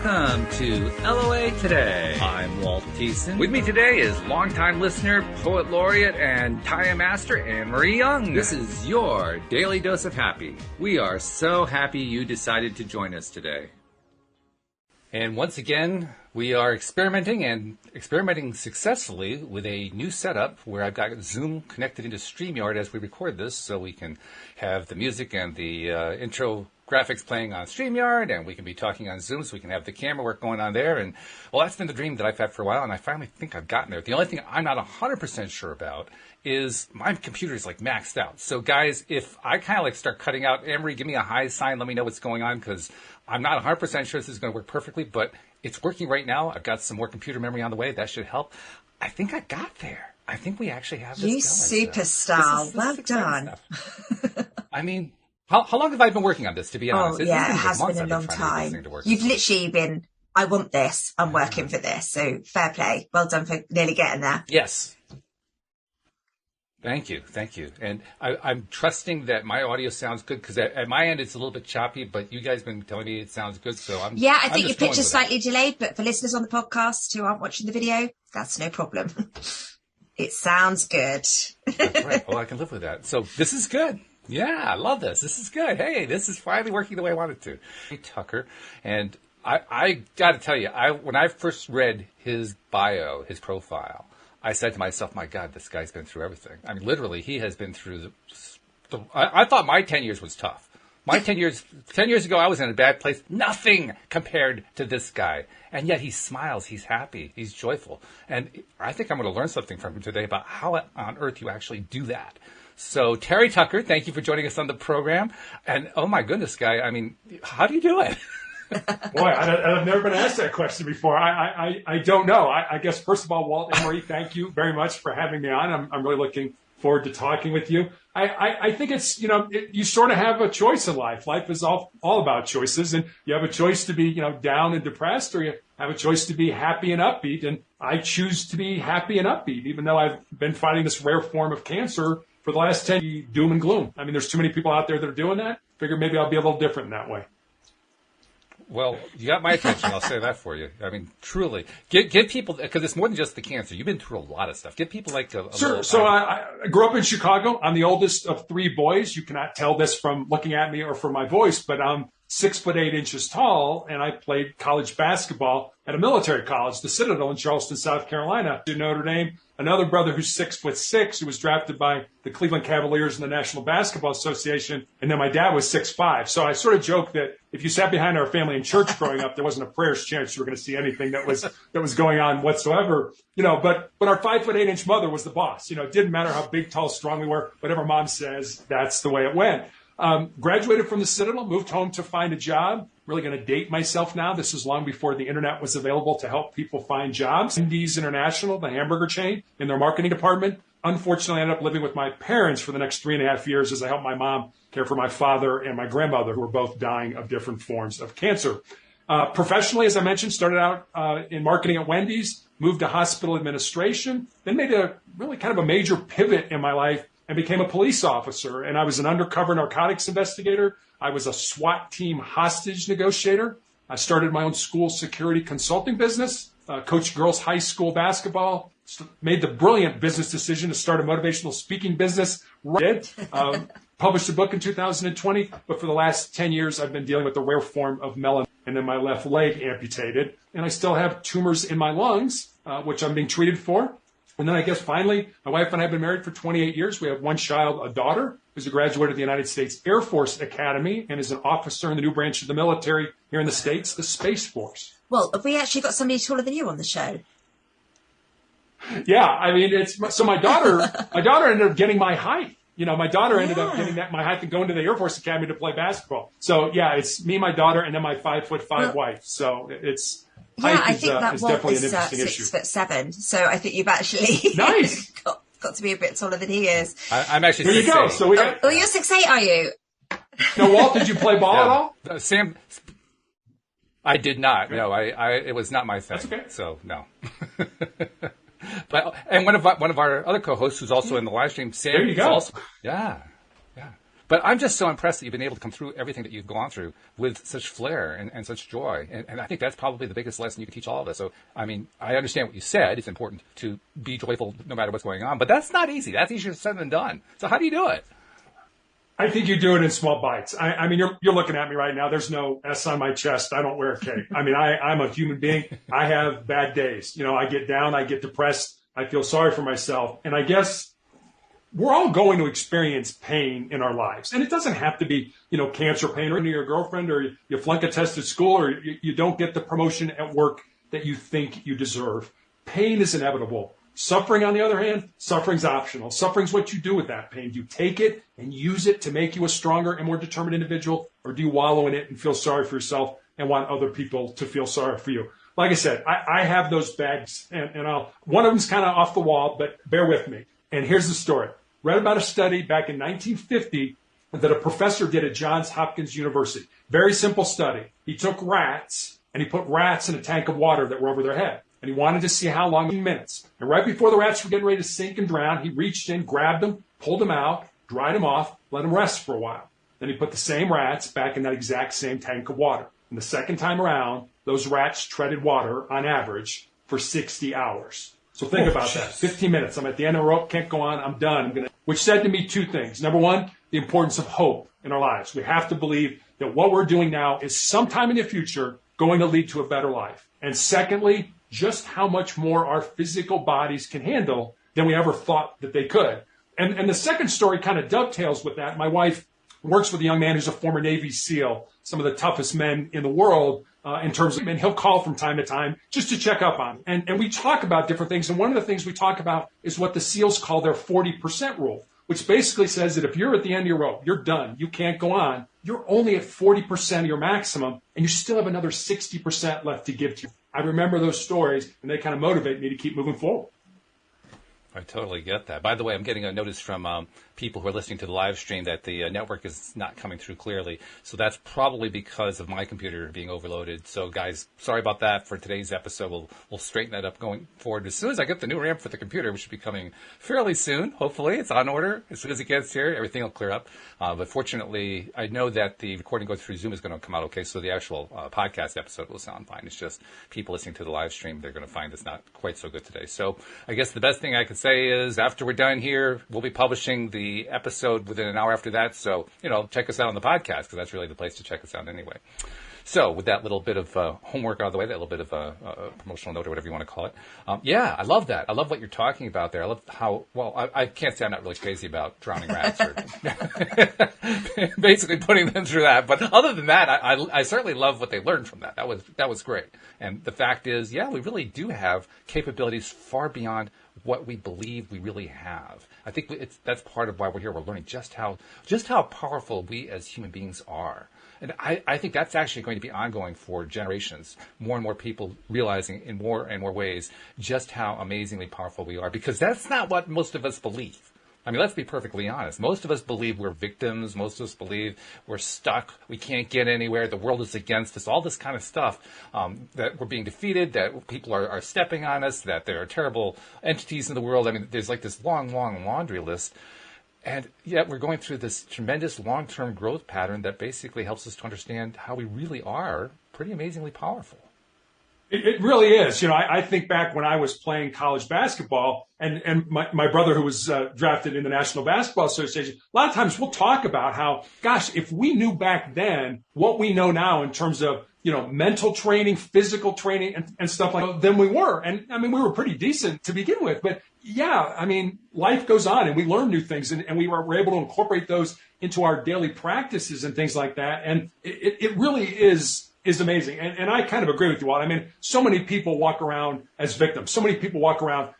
welcome to LOA Today. I'm Walt Thiessen. With me today is longtime listener, poet laureate, and tie master Anne-Marie Young. This is your Daily Dose of Happy. We are so happy you decided to join us today. And once again, we are experimenting successfully with a new setup where I've got Zoom connected into StreamYard as we record this, so we can have the music and the intro graphics playing on StreamYard, and we can be talking on Zoom, so we can have the camera work going on there. And, well, that's been the dream that I've had for a while, and I finally think I've gotten there. The only thing I'm not 100% sure about is my computer is, maxed out. So, guys, if I kind of, start cutting out, Emery, give me a high sign, let me know what's going on, because I'm not 100% sure this is going to work perfectly, but it's working right now. I've got some more computer memory on the way. That should help. I think I got there. I think we actually have this You going. superstar. This well done. I mean, how long have I been working on this, to be honest? Oh, yeah, it has been a long time. You've literally been, I want this, I'm working for this. So fair play. Well done for nearly getting there. Yes. Thank you. And I'm trusting that my audio sounds good, because at my end it's a little bit choppy, but you guys have been telling me it sounds good, so I'm... Yeah, I think your picture's slightly delayed, but for listeners on the podcast who aren't watching the video, that's no problem. It sounds good. That's right. Well, I can live with that. So this is good. Yeah, I love this. This is good. Hey, this is finally working the way I want it to. Hey, Tucker, and I got to tell you, when I first read his bio, his profile, I said to myself, my God, this guy's been through everything. I mean, literally, he has been through I thought my 10 years was tough. My 10 years ago, I was in a bad place. Nothing compared to this guy. And yet he smiles, he's happy, he's joyful. And I think I'm going to learn something from him today about how on earth you actually do that. So, Terry Tucker, thank you for joining us on the program. And, oh my goodness, guy, I mean, how do you do it? Boy, I've never been asked that question before. I don't know. I guess, first of all, Walt and Marie, thank you very much for having me on. I'm really looking forward to talking with you. I think it's, you sort of have a choice in life. Life is all about choices, and you have a choice to be, down and depressed, or you have a choice to be happy and upbeat. And I choose to be happy and upbeat, even though I've been fighting this rare form of cancer for the last 10 years, doom and gloom. I mean, there's too many people out there that are doing that. Figure maybe I'll be a little different in that way. Well, you got my attention. I'll say that for you. I mean, truly, give people, because it's more than just the cancer. You've been through a lot of stuff. Give people a Sure. So I grew up in Chicago. I'm the oldest of three boys. You cannot tell this from looking at me or from my voice, but I'm 6'8" tall, and I played college basketball at a military college, the Citadel in Charleston, South Carolina, to Notre Dame. Another brother who's 6'6", who was drafted by the Cleveland Cavaliers in the National Basketball Association, and then my dad was 6'5". So I sort of joke that if you sat behind our family in church growing up, there wasn't a prayer's chance you were going to see anything that was going on whatsoever. But our 5'8" mother was the boss. It didn't matter how big, tall, strong we were. Whatever mom says, that's the way it went. Graduated from the Citadel, moved home to find a job. Really going to date myself now. This is long before the internet was available to help people find jobs. Wendy's International, the hamburger chain, in their marketing department. Unfortunately, I ended up living with my parents for the next 3.5 years as I helped my mom care for my father and my grandmother, who were both dying of different forms of cancer. Professionally, as I mentioned, started out in marketing at Wendy's, moved to hospital administration, then made a really kind of a major pivot in my life and became a police officer. And I was an undercover narcotics investigator. I was a SWAT team hostage negotiator. I started my own school security consulting business, coached girls high school basketball, made the brilliant business decision to start a motivational speaking business. Published a book in 2020, but for the last 10 years, I've been dealing with the rare form of melanoma, and then my left leg amputated. And I still have tumors in my lungs, which I'm being treated for. And then I guess finally, my wife and I have been married for 28 years. We have one child, a daughter, who's a graduate of the United States Air Force Academy and is an officer in the new branch of the military here in the States, the Space Force. Well, have we actually got somebody taller than you on the show? Yeah, I mean, my daughter ended up getting my height. My daughter ended up getting my height and going to the Air Force Academy to play basketball. So yeah, it's me, my daughter, and then my 5'5" wife. So it's... Yeah, I think that is Walt definitely is an interesting issue. 6'7", so I think you've actually nice. got to be a bit taller than he is. I'm actually 6'8". There you go. So you're 6'8", are you? No, Walt, did you play ball at all? Sam, I did not. Okay. No, it was not my thing. That's okay. So no. But one of our other co-hosts, who's also in the live stream, Sam. There you go. Yeah. But I'm just so impressed that you've been able to come through everything that you've gone through with such flair and such joy. And I think that's probably the biggest lesson you can teach all of us. So, I mean, I understand what you said. It's important to be joyful no matter what's going on. But that's not easy. That's easier said than done. So how do you do it? I think you do it in small bites. I mean, you're looking at me right now. There's no S on my chest. I don't wear a cape. I mean, I'm a human being. I have bad days. You know, I get down. I get depressed. I feel sorry for myself. And I guess we're all going to experience pain in our lives. And it doesn't have to be, you know, cancer pain or your girlfriend or you flunk a test at school or you don't get the promotion at work that you think you deserve. Pain is inevitable. Suffering, on the other hand, suffering's optional. Suffering's what you do with that pain. Do you take it and use it to make you a stronger and more determined individual, or do you wallow in it and feel sorry for yourself and want other people to feel sorry for you? Like I said, I have those bags, and one of them's kind of off the wall, but bear with me. And here's the story. Read about a study back in 1950 that a professor did at Johns Hopkins University. Very simple study. He took rats, and he put rats in a tank of water that were over their head. And he wanted to see how long, minutes. And right before the rats were getting ready to sink and drown, he reached in, grabbed them, pulled them out, dried them off, let them rest for a while. Then he put the same rats back in that exact same tank of water. And the second time around, those rats treaded water, on average, for 60 hours. So think about that. 15 minutes. I'm at the end of the rope, can't go on, I'm done. Which said to me two things. Number one, the importance of hope in our lives. We have to believe that what we're doing now is sometime in the future going to lead to a better life. And secondly, just how much more our physical bodies can handle than we ever thought that they could. And the second story kind of dovetails with that. My wife works with a young man who's a former Navy SEAL, some of the toughest men in the world in terms of, and he'll call from time to time just to check up on him. And we talk about different things. And one of the things we talk about is what the SEALs call their 40% rule, which basically says that if you're at the end of your rope, you're done, you can't go on, you're only at 40% of your maximum, and you still have another 60% left to give to you. I remember those stories, and they kind of motivate me to keep moving forward. I totally get that. By the way, I'm getting a notice from people who are listening to the live stream that the network is not coming through clearly. So that's probably because of my computer being overloaded. So guys, sorry about that for today's episode. We'll straighten that up going forward. As soon as I get the new RAM for the computer, which should be coming fairly soon, hopefully it's on order. As soon as it gets here, everything will clear up. But fortunately, I know that the recording goes through Zoom is going to come out okay. So the actual podcast episode will sound fine. It's just people listening to the live stream, they're going to find it's not quite so good today. So I guess the best thing I could say is after we're done here, we'll be publishing the episode within an hour after that. So, check us out on the podcast because that's really the place to check us out anyway. So with that little bit of homework out of the way, that little bit of a promotional note or whatever you want to call it. Yeah, I love that. I love what you're talking about there. I love how, well, I can't say I'm not really crazy about drowning rats or basically putting them through that. But other than that, I certainly love what they learned from that. That was great. And the fact is, yeah, we really do have capabilities far beyond what we believe we really have. I think that's part of why we're here. We're learning just how powerful we as human beings are. And I think that's actually going to be ongoing for generations. More and more people realizing in more and more ways just how amazingly powerful we are, because that's not what most of us believe. I mean, let's be perfectly honest. Most of us believe we're victims. Most of us believe we're stuck. We can't get anywhere. The world is against us. All this kind of stuff, that we're being defeated, that people are stepping on us, that there are terrible entities in the world. I mean, there's like this long, long laundry list. And yet we're going through this tremendous long-term growth pattern that basically helps us to understand how we really are pretty amazingly powerful. It really is. I think back when I was playing college basketball and my brother who was drafted in the National Basketball Association, a lot of times we'll talk about how, gosh, if we knew back then what we know now in terms of, mental training, physical training and stuff like that, then we were. And I mean, we were pretty decent to begin with. But yeah, I mean, life goes on and we learn new things and we were able to incorporate those into our daily practices and things like that. And it really is amazing. And I kind of agree with you, Walt. I mean, so many people walk around as victims. So many people walk around,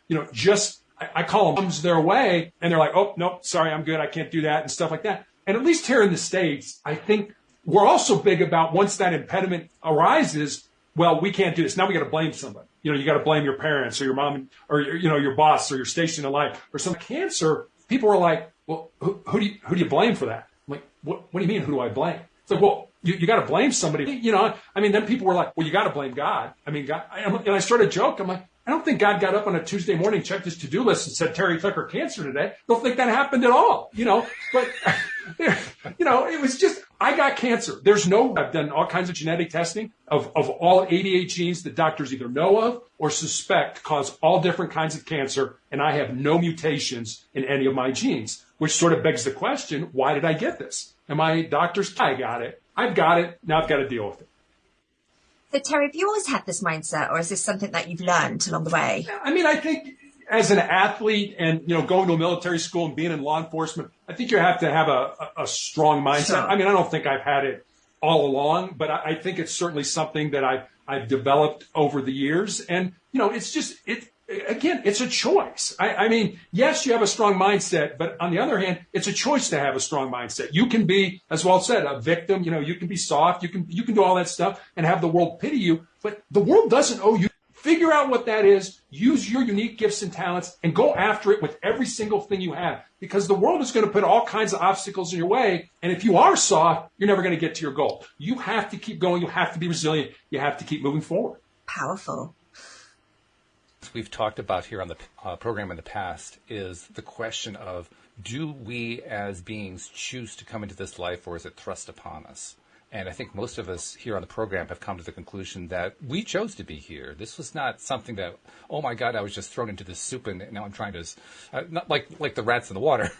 I call them comes their way and they're like, oh, no, sorry, I'm good. I can't do that and stuff like that. And at least here in the States, I think we're also big about once that impediment arises, well, we can't do this. Now we got to blame somebody. You got to blame your parents or your mom or, your boss or your station in life or some cancer. People are like, well, who do you blame for that? I'm like, what do you mean? Who do I blame? It's like, well, you got to blame somebody. Then people were like, well, you got to blame God. I mean, God, and I started joking. I'm like, I don't think God got up on a Tuesday morning, checked his to-do list and said, Terry Tucker cancer today. Don't think that happened at all, but it was just, I got cancer. I've done all kinds of genetic testing of all 88 genes that doctors either know of or suspect cause all different kinds of cancer. And I have no mutations in any of my genes, which sort of begs the question, why did I get this? And my doctors, I got it. I've got it. Now I've got to deal with it. So Terry, have you always had this mindset, or is this something that you've learned along the way? I mean, I think as an athlete and, going to a military school and being in law enforcement, I think you have to have a strong mindset. Sure. I mean, I don't think I've had it all along, but I think it's certainly something that I've developed over the years. And, it's a choice. I mean, yes, you have a strong mindset, but on the other hand, it's a choice to have a strong mindset. You can be, as Walt said, a victim. You can be soft. You can do all that stuff and have the world pity you, but the world doesn't owe you. Figure out what that is, use your unique gifts and talents, and go after it with every single thing you have, because the world is going to put all kinds of obstacles in your way. And if you are soft, you're never going to get to your goal. You have to keep going. You have to be resilient. You have to keep moving forward. Powerful. We've talked about here on the program in the past is the question of, do we as beings choose to come into this life, or is it thrust upon us? And I think most of us here on the program have come to the conclusion that we chose to be here. This was not something that, oh my God, I was just thrown into this soup and now I'm trying to, not like the rats in the water,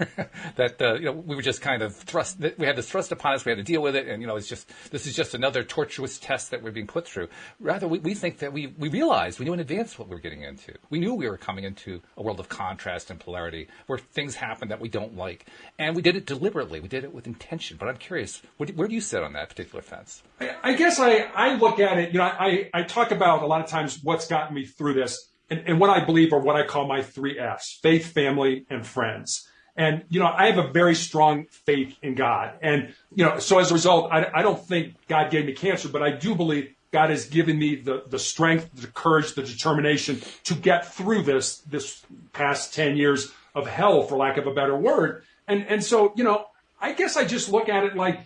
that we were just kind of thrust. We had this thrust upon us. We had to deal with it, and this is just another tortuous test that we're being put through. Rather, we think that we realized, we knew in advance what we were getting into. We knew we were coming into a world of contrast and polarity, where things happen that we don't like, and we did it deliberately. We did it with intention. But I'm curious, where do you sit on that particular fence? I guess I look at it, I talk about a lot of times what's gotten me through this and what I believe are what I call my 3 F's: faith, family, and friends. And, I have a very strong faith in God. And, so as a result, I don't think God gave me cancer, but I do believe God has given me the strength, the courage, the determination to get through this past 10 years of hell, for lack of a better word. And so, I guess I just look at it like,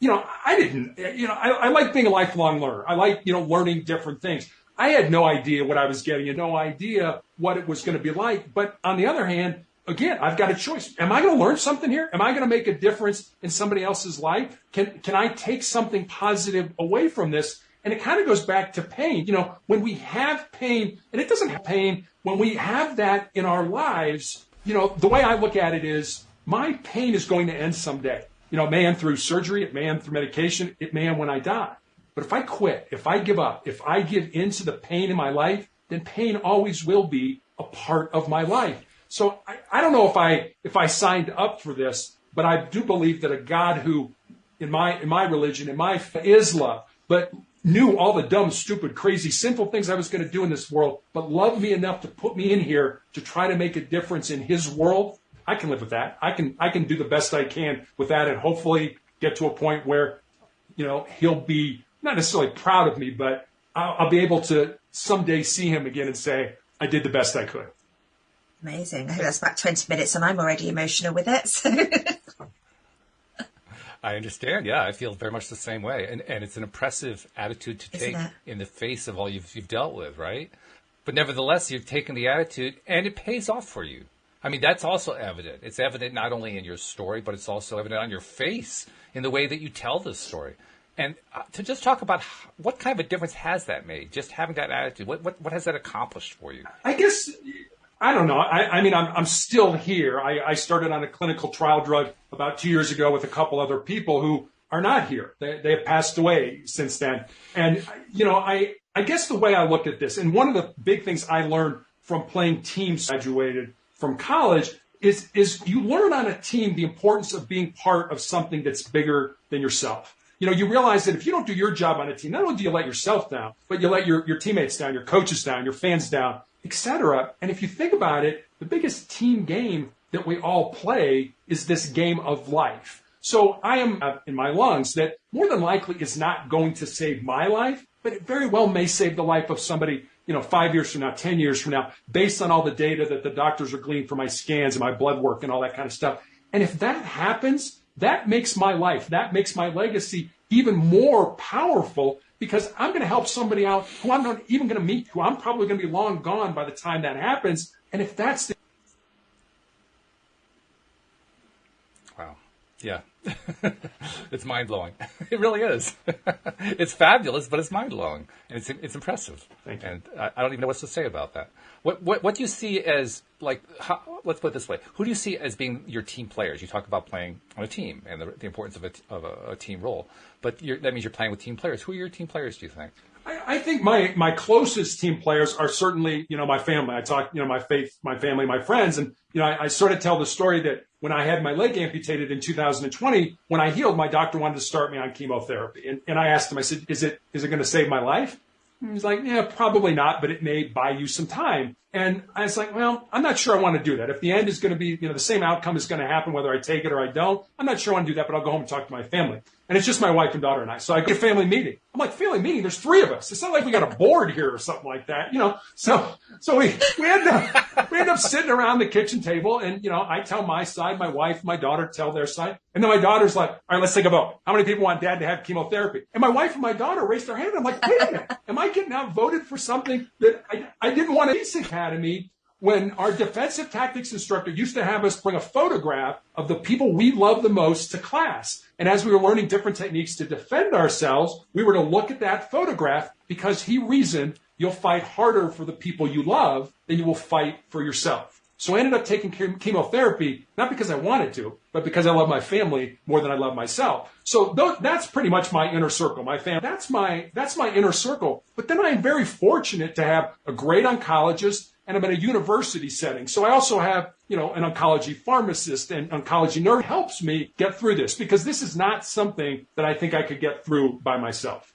I like being a lifelong learner. I like, learning different things. I had no idea what I was getting and no idea what it was going to be like. But on the other hand, again, I've got a choice. Am I going to learn something here? Am I going to make a difference in somebody else's life? Can I take something positive away from this? And it kind of goes back to pain. When we have pain, and it doesn't have pain, when we have that in our lives, the way I look at it is my pain is going to end someday. It may end through surgery, it may end through medication, it may end when I die. But if I quit, if I give up, if I give into the pain in my life, then pain always will be a part of my life. So I don't know if I signed up for this, but I do believe that a God who, in my religion, in my is love, but knew all the dumb, stupid, crazy, sinful things I was going to do in this world, but loved me enough to put me in here to try to make a difference in his world. I can live with that. I can do the best I can with that, and hopefully get to a point where, he'll be not necessarily proud of me, but I'll be able to someday see him again and say, I did the best I could. Amazing. I think that's about 20 minutes and I'm already emotional with it. So. I understand. Yeah, I feel very much the same way. And it's an impressive attitude to take in the face of all you've dealt with, right? But nevertheless, you've taken the attitude and it pays off for you. I mean, that's also evident. It's evident not only in your story, but it's also evident on your face in the way that you tell this story. And to just talk about what kind of a difference has that made, just having that attitude, what has that accomplished for you? I guess, I don't know. I mean, I'm still here. I started on a clinical trial drug about 2 years ago with a couple other people who are not here. They have passed away since then. And, I guess the way I look at this, and one of the big things I learned from playing teams graduated from college is you learn on a team the importance of being part of something that's bigger than yourself. You realize that if you don't do your job on a team, not only do you let yourself down, but you let your teammates down, your coaches down, your fans down, etc. And if you think about it, the biggest team game that we all play is this game of life. So I am in my lungs that more than likely is not going to save my life, but it very well may save the life of somebody 5 years from now, 10 years from now, based on all the data that the doctors are gleaning from my scans and my blood work and all that kind of stuff. And if that happens, that makes my life, that makes my legacy even more powerful, because I'm going to help somebody out who I'm not even going to meet, who I'm probably going to be long gone by the time that happens. And if that's the... Wow. Yeah. It's mind-blowing. It really is. It's fabulous, but it's mind-blowing. And it's impressive. Thank you. And I don't even know what to say about that. What do you see as, like, let's put it this way. Who do you see as being your team players? You talk about playing on a team and the importance of a team role. But that means you're playing with team players. Who are your team players, do you think? I think my closest team players are certainly, my family. I talk, my faith, my family, my friends. And, I sort of tell the story that when I had my leg amputated in 2020, when I healed, my doctor wanted to start me on chemotherapy. And I asked him, I said, is it going to save my life? And he's like, yeah, probably not, but it may buy you some time. And I was like, well, I'm not sure I want to do that. If the end is going to be, the same outcome is going to happen whether I take it or I don't, I'm not sure I want to do that, but I'll go home and talk to my family. And it's just my wife and daughter and I. So I go to a family meeting. I'm like, family meeting? There's 3 of us. It's not like we got a board here or something like that, So we end up sitting around the kitchen table and, I tell my side, my wife, my daughter tell their side. And then my daughter's like, all right, let's take a vote. How many people want dad to have chemotherapy? And my wife and my daughter raised their hand. And I'm like, wait a minute. Am I getting outvoted for something that I didn't want? Police Academy, when our defensive tactics instructor used to have us bring a photograph of the people we love the most to class. And as we were learning different techniques to defend ourselves, we were to look at that photograph because he reasoned you'll fight harder for the people you love than you will fight for yourself. So I ended up taking chemotherapy, not because I wanted to, but because I love my family more than I love myself. So that's pretty much my inner circle, my family. That's my inner circle. But then I'm very fortunate to have a great oncologist, and I'm in a university setting. So I also have, an oncology pharmacist and oncology nurse helps me get through this because this is not something that I think I could get through by myself.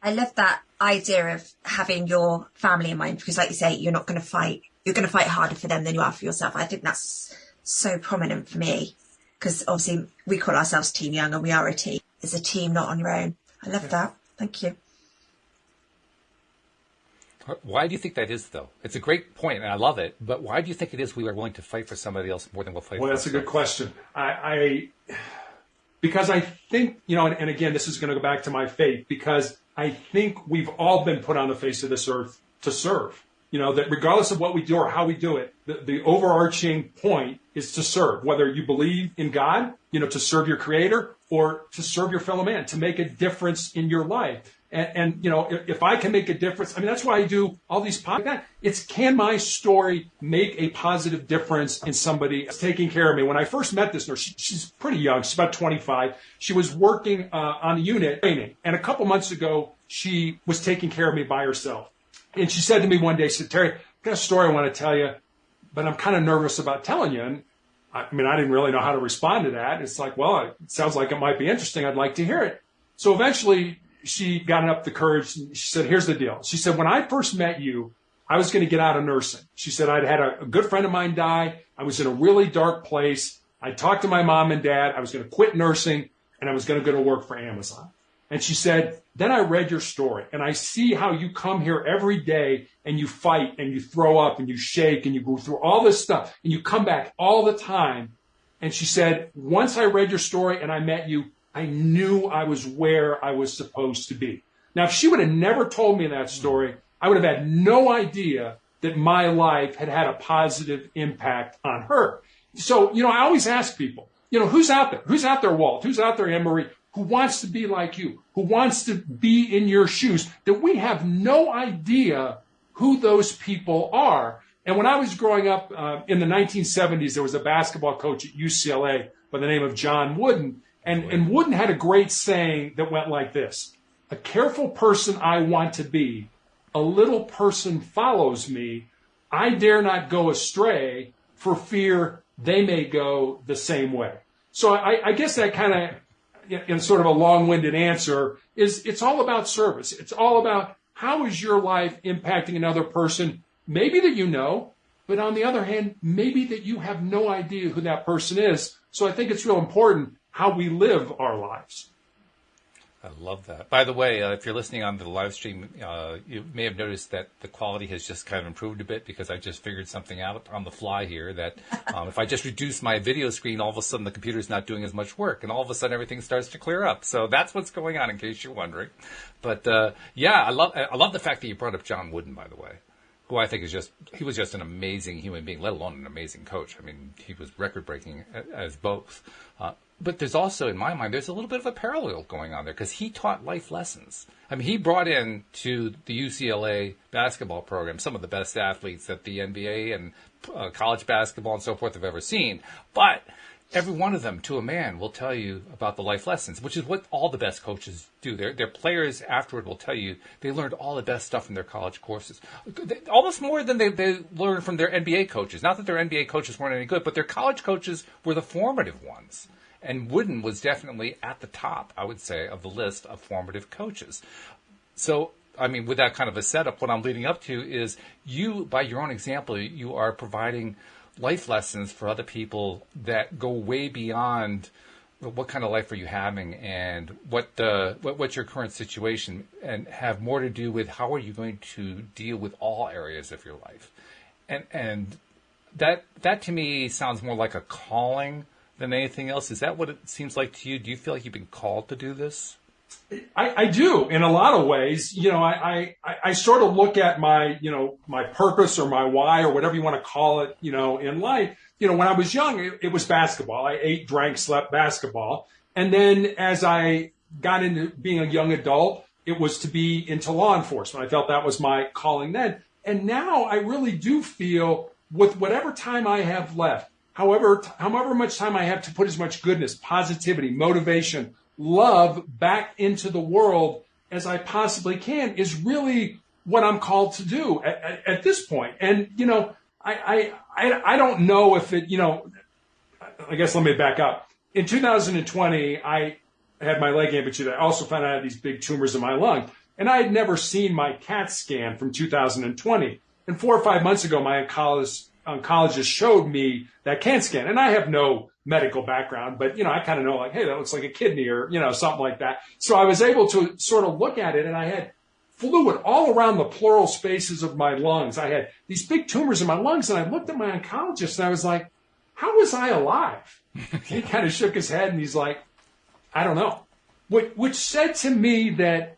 I love that idea of having your family in mind because, like you say, you're going to fight harder for them than you are for yourself. I think that's so prominent for me because obviously we call ourselves Team Young and we are a team. It's a team, not on your own. I love that. Thank you. Why do you think that is, though? It's a great point, and I love it. But why do you think it is we are willing to fight for somebody else more than we'll fight for ourselves? Well, that's a good question. Because I think, and again, this is going to go back to my faith, because I think we've all been put on the face of this earth to serve. That regardless of what we do or how we do it, the overarching point is to serve, whether you believe in God, to serve your creator or to serve your fellow man, to make a difference in your life. And if I can make a difference, that's why I do all these podcasts. It's can my story make a positive difference in somebody taking care of me? When I first met this nurse, she's pretty young. She's about 25. She was working on a unit training. And a couple months ago, she was taking care of me by herself. And she said to me one day, she said, Terry, I've got a story I want to tell you, but I'm kind of nervous about telling you. And I didn't really know how to respond to that. It's like, well, it sounds like it might be interesting. I'd like to hear it. So eventually she got up the courage and she said, here's the deal. She said, when I first met you, I was going to get out of nursing. She said, I'd had a good friend of mine die. I was in a really dark place. I talked to my mom and dad. I was going to quit nursing and I was going to go to work for Amazon. And she said, then I read your story and I see how you come here every day and you fight and you throw up and you shake and you go through all this stuff and you come back all the time. And she said, once I read your story and I met you, I knew I was where I was supposed to be. Now, if she would have never told me that story, I would have had no idea that my life had had a positive impact on her. So, I always ask people, who's out there? Who's out there, Walt? Who's out there, Anne-Marie? Who wants to be like you? Who wants to be in your shoes? That we have no idea who those people are. And when I was growing up in the 1970s, there was a basketball coach at UCLA by the name of John Wooden. And Wooden had a great saying that went like this: a careful person I want to be, a little person follows me. I dare not go astray for fear they may go the same way. So I guess that kind of, in sort of a long-winded answer, is it's all about service. It's all about how is your life impacting another person, maybe that you know, but on the other hand, maybe that you have no idea who that person is. So I think it's real important how we live our lives. I love that. By the way, if you're listening on the live stream, you may have noticed that the quality has just kind of improved a bit because I just figured something out on the fly here that if I just reduce my video screen, all of a sudden the computer's not doing as much work, and all of a sudden everything starts to clear up. So that's what's going on, in case you're wondering. But I love the fact that you brought up John Wooden, by the way. who I think he was just an amazing human being, let alone an amazing coach. I mean, he was record-breaking as both. But there's also, in my mind, there's a little bit of a parallel going on there because he taught life lessons. I mean, he brought in to the UCLA basketball program some of the best athletes that the NBA and college basketball and so forth have ever seen. But every one of them, to a man, will tell you about the life lessons, which is what all the best coaches do. Their players afterward will tell you they learned all the best stuff from their college courses, almost more than they learned from their NBA coaches. Not that their NBA coaches weren't any good, but their college coaches were the formative ones. And Wooden was definitely at the top, I would say, of the list of formative coaches. So, I mean, with that kind of a setup, what I'm leading up to is you, by your own example, you are providing life lessons for other people that go way beyond what kind of life are you having and what's your current situation, and have more to do with how are you going to deal with all areas of your life. And that to me sounds more like a calling than anything else. Is that what it seems like to you? Do you feel like you've been called to do this? I do in a lot of ways. I sort of look at my purpose or my why or whatever you want to call it, in life. When I was young, it was basketball. I ate, drank, slept basketball. And then as I got into being a young adult, it was to be into law enforcement. I felt that was my calling then. And now I really do feel with whatever time I have left, however much time I have to put as much goodness, positivity, motivation, love back into the world as I possibly can is really what I'm called to do at this point. And, I don't know if it, I guess let me back up. In 2020, I had my leg amputated. I also found out I had these big tumors in my lung. And I had never seen my CAT scan from 2020. And 4 or 5 months ago, my oncologist showed me that CAT scan. And I have no medical background, but, I kind of know like, hey, that looks like a kidney or, something like that. So I was able to sort of look at it, and I had fluid all around the pleural spaces of my lungs. I had these big tumors in my lungs, and I looked at my oncologist and I was like, how was I alive? He kind of shook his head and he's like, I don't know, which said to me that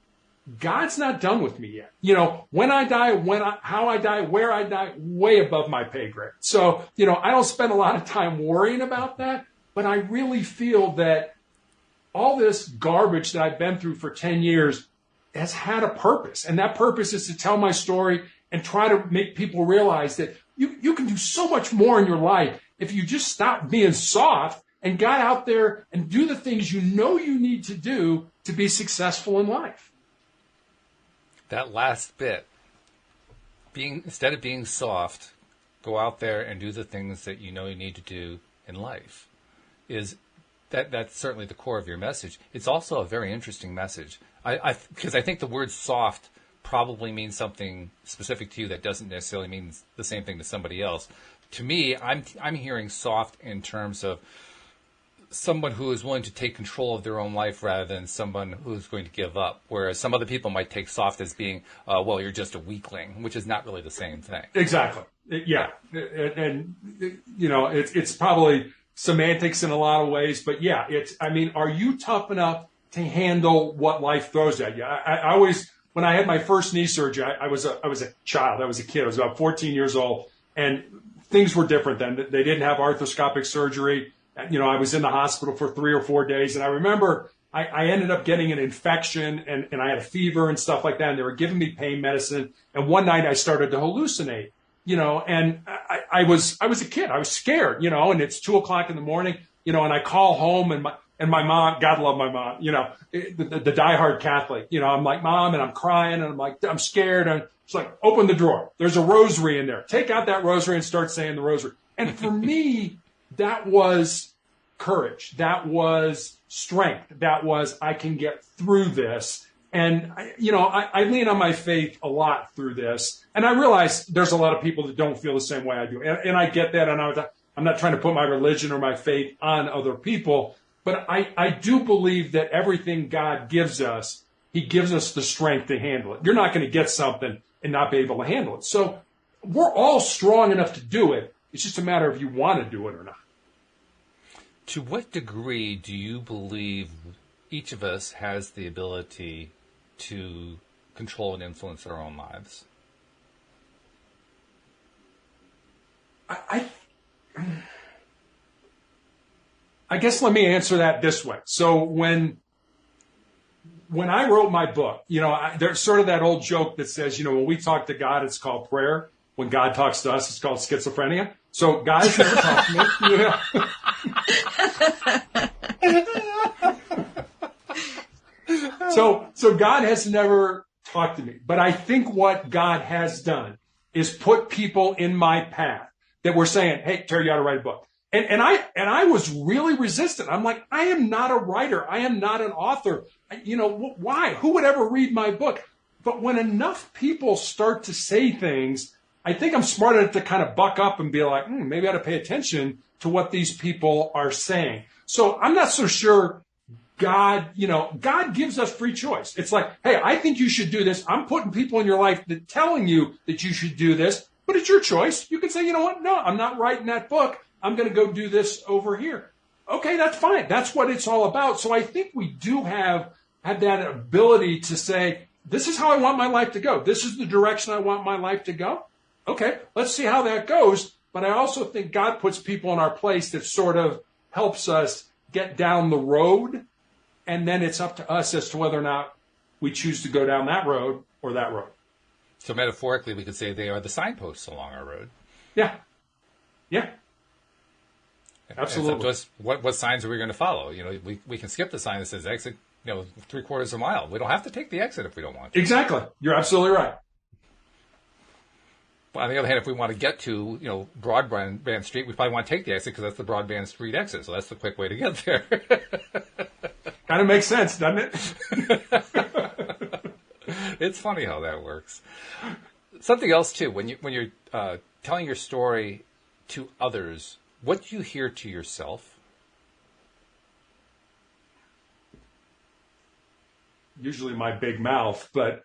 God's not done with me yet. When I die, how I die, where I die, way above my pay grade. So, I don't spend a lot of time worrying about that, but I really feel that all this garbage that I've been through for 10 years has had a purpose. And that purpose is to tell my story and try to make people realize that you can do so much more in your life if you just stop being soft and got out there and do the things you need to do to be successful in life. That last bit, instead of being soft, go out there and do the things that you need to do in life, that's certainly the core of your message. It's also a very interesting message. Because I think the word soft probably means something specific to you that doesn't necessarily mean the same thing to somebody else. To me, I'm hearing soft in terms of someone who is willing to take control of their own life rather than someone who's going to give up. Whereas some other people might take soft as being, well, you're just a weakling, which is not really the same thing. Exactly. Yeah. And it's probably semantics in a lot of ways, but yeah, are you tough enough to handle what life throws at you? I always, when I had my first knee surgery, I was a child. I was a kid. I was about 14 years old, and things were different then. They didn't have arthroscopic surgery. I was in the hospital for 3 or 4 days, and I remember I ended up getting an infection, and I had a fever and stuff like that, and they were giving me pain medicine. And one night I started to hallucinate, and I was a kid. I was scared, and it's 2:00 in the morning, and I call home, and my mom, God love my mom, the diehard Catholic, I'm like, Mom, and I'm crying, and I'm like, I'm scared. And she's like, open the drawer. There's a rosary in there. Take out that rosary and start saying the rosary. And for me, that was courage. That was strength. That was, I can get through this. And, I lean on my faith a lot through this. And I realize there's a lot of people that don't feel the same way I do. And I get that. And I'm not trying to put my religion or my faith on other people. But I do believe that everything God gives us, He gives us the strength to handle it. You're not going to get something and not be able to handle it. So we're all strong enough to do it. It's just a matter of you want to do it or not. To what degree do you believe each of us has the ability to control and influence our own lives? I guess let me answer that this way. So when I wrote my book, there's sort of that old joke that says, when we talk to God, it's called prayer. When God talks to us, it's called schizophrenia. So God has never talked to me. So God has never talked to me. But I think what God has done is put people in my path that were saying, hey, Terry, you ought to write a book. And I was really resistant. I'm like, I am not a writer. I am not an author. Why? Who would ever read my book? But when enough people start to say things, I think I'm smart enough to kind of buck up and be like, maybe I ought to pay attention to what these people are saying. So I'm not so sure God gives us free choice. It's like, hey, I think you should do this. I'm putting people in your life that telling you that you should do this, but it's your choice. You can say, you know what? No, I'm not writing that book. I'm going to go do this over here. Okay, that's fine. That's what it's all about. So I think we do have that ability to say, this is how I want my life to go. This is the direction I want my life to go. Okay, let's see how that goes. But I also think God puts people in our place that sort of helps us get down the road. And then it's up to us as to whether or not we choose to go down that road or that road. So metaphorically, we could say they are the signposts along our road. Yeah. Absolutely. It's up to us, what signs are we going to follow? We can skip the sign that says exit, 3/4 of a mile. We don't have to take the exit if we don't want to. Exactly. You're absolutely right. Well, on the other hand, if we want to get to, Broadband Street, we probably want to take the exit because that's the Broadband Street exit. So that's the quick way to get there. Kind of makes sense, doesn't it? It's funny how that works. Something else too, when you're telling your story to others, what do you hear to yourself? Usually my big mouth, but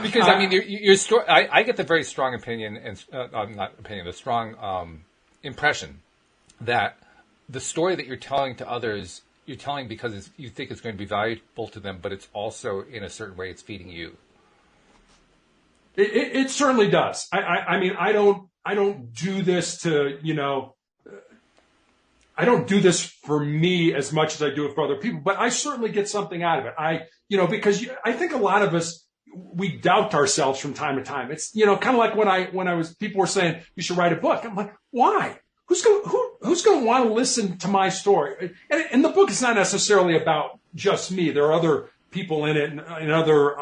because your story. I get the very strong opinion and not opinion, the strong impression that the story that you're telling to others, you're telling because you think it's going to be valuable to them, but it's also in a certain way it's feeding you. It certainly does. I don't do this to, I don't do this for me as much as I do it for other people, but I certainly get something out of it. Because I think a lot of us, we doubt ourselves from time to time. It's, kind of like when people were saying you should write a book. I'm like, why? Who's going to want to listen to my story? And the book is not necessarily about just me. There are other people in it and other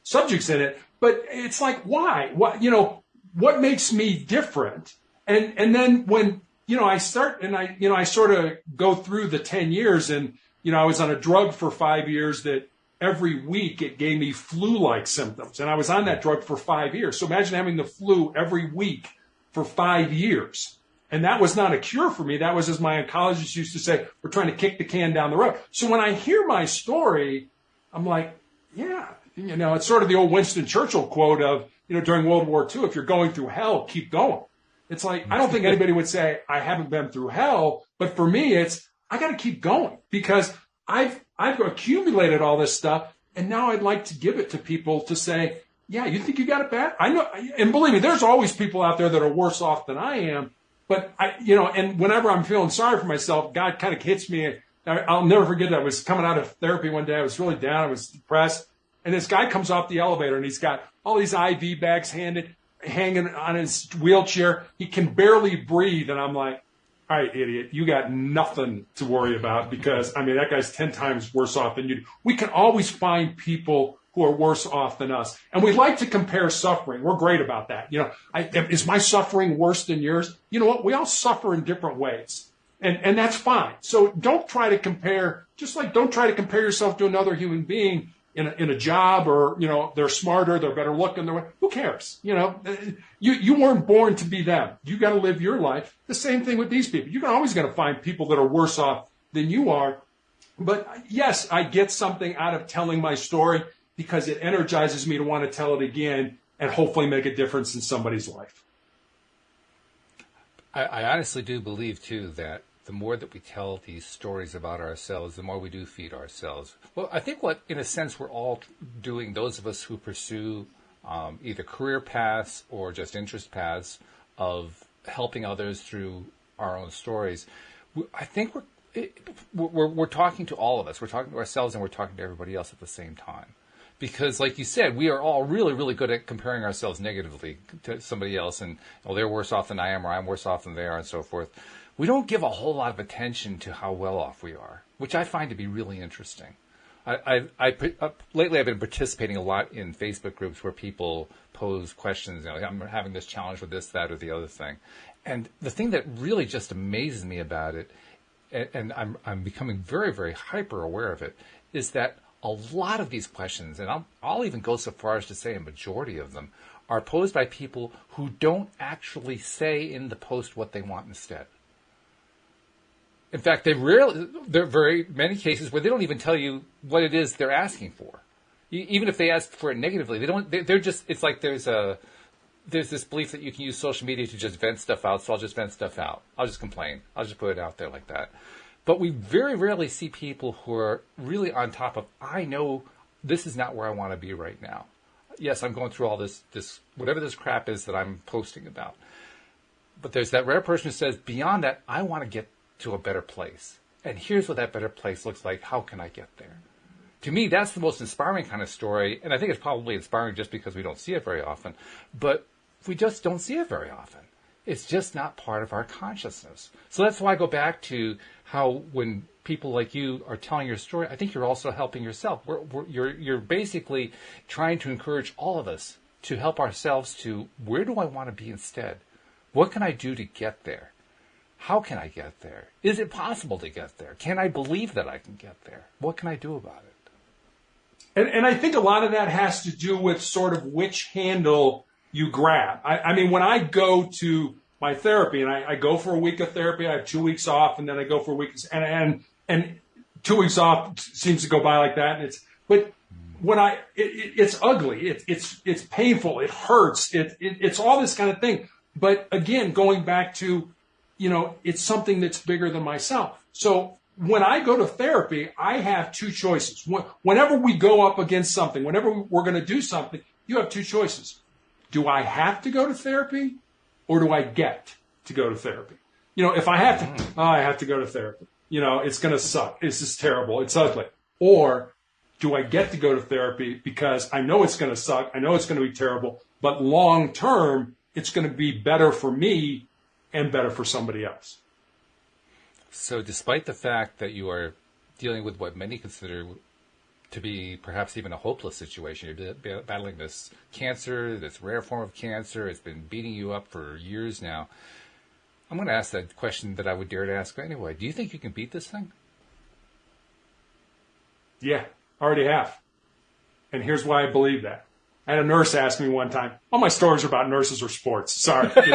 subjects in it. But it's like, why? What makes me different? And then when, I start and I sort of go through the 10 years and, I was on a drug for 5 years that every week it gave me flu-like symptoms. And I was on that drug for 5 years. So imagine having the flu every week for 5 years. And that was not a cure for me. That was, as my oncologist used to say, we're trying to kick the can down the road. So when I hear my story, I'm like, yeah. It's sort of the old Winston Churchill quote of, during World War II, if you're going through hell, keep going. It's like, I don't think anybody would say I haven't been through hell, but for me, it's, I got to keep going because I've accumulated all this stuff. And now I'd like to give it to people to say, yeah, you think you got it bad? I know. And believe me, there's always people out there that are worse off than I am. But and whenever I'm feeling sorry for myself, God kind of hits me. I'll never forget that. I was coming out of therapy one day. I was really down. I was depressed. And this guy comes off the elevator and he's got all these IV bags hanging on his wheelchair. He can barely breathe. And I'm like, all right, idiot, you got nothing to worry about because, that guy's 10 times worse off than you do. We can always find people who are worse off than us. And we like to compare suffering. We're great about that. Is my suffering worse than yours? You know what? We all suffer in different ways. And that's fine. So don't try to compare, just like don't try to compare yourself to another human being in a job or, they're smarter, they're better looking, who cares? You weren't born to be them. You got to live your life. The same thing with these people. You're always going to find people that are worse off than you are. But yes, I get something out of telling my story because it energizes me to want to tell it again and hopefully make a difference in somebody's life. I honestly do believe, too, that the more that we tell these stories about ourselves, the more we do feed ourselves. Well, I think in a sense, we're all doing, those of us who pursue either career paths or just interest paths of helping others through our own stories. I think we're talking to all of us. We're talking to ourselves and we're talking to everybody else at the same time. Because, like you said, we are all really, really good at comparing ourselves negatively to somebody else. And, they're worse off than I am, or I'm worse off than they are, and so forth. We don't give a whole lot of attention to how well off we are, which I find to be really interesting. Lately, I've been participating a lot in Facebook groups where people pose questions. I'm having this challenge with this, that, or the other thing. And the thing that really just amazes me about it, and I'm becoming very, very hyper aware of it, is that a lot of these questions, and I'll even go so far as to say a majority of them, are posed by people who don't actually say in the post what they want instead. In fact, there are very many cases where they don't even tell you what it is they're asking for. Even if they ask for it negatively, they're just, it's like there's this belief that you can use social media to just vent stuff out, so I'll just vent stuff out. I'll just complain. I'll just put it out there like that. But we very rarely see people who are really on top of, I know this is not where I want to be right now. Yes, I'm going through all this whatever this crap is that I'm posting about. But there's that rare person who says, beyond that, I want to get to a better place. And here's what that better place looks like. How can I get there? To me, that's the most inspiring kind of story. And I think it's probably inspiring just because we don't see it very often. But we just don't see it very often. It's just not part of our consciousness. So that's why I go back to how when people like you are telling your story, I think you're also helping yourself. You're basically trying to encourage all of us to help ourselves to, where do I want to be instead? What can I do to get there? How can I get there? Is it possible to get there? Can I believe that I can get there? What can I do about it? And I think a lot of that has to do with sort of which handle you grab. I mean, when I go to my therapy, and I go for a week of therapy, I have 2 weeks off, and then I go for a week, and 2 weeks off seems to go by like that. And but when it's ugly, it's painful, it hurts, it's all this kind of thing. But again, going back to, it's something that's bigger than myself. So when I go to therapy, I have two choices. Whenever we go up against something, whenever we're going to do something, you have two choices. Do I have to go to therapy, or do I get to go to therapy? If I have to, I have to go to therapy. It's going to suck. It's just terrible. It's ugly. Or do I get to go to therapy because I know it's going to suck, I know it's going to be terrible, but long term, it's going to be better for me and better for somebody else. So despite the fact that you are dealing with what many consider to be perhaps even a hopeless situation, you're battling this cancer, this rare form of cancer, it's been beating you up for years now. I'm going to ask that question that I would dare to ask anyway. Do you think you can beat this thing? Yeah, I already have. And here's why I believe that. I had a nurse ask me one time, all my stories are about nurses or sports. Sorry. It's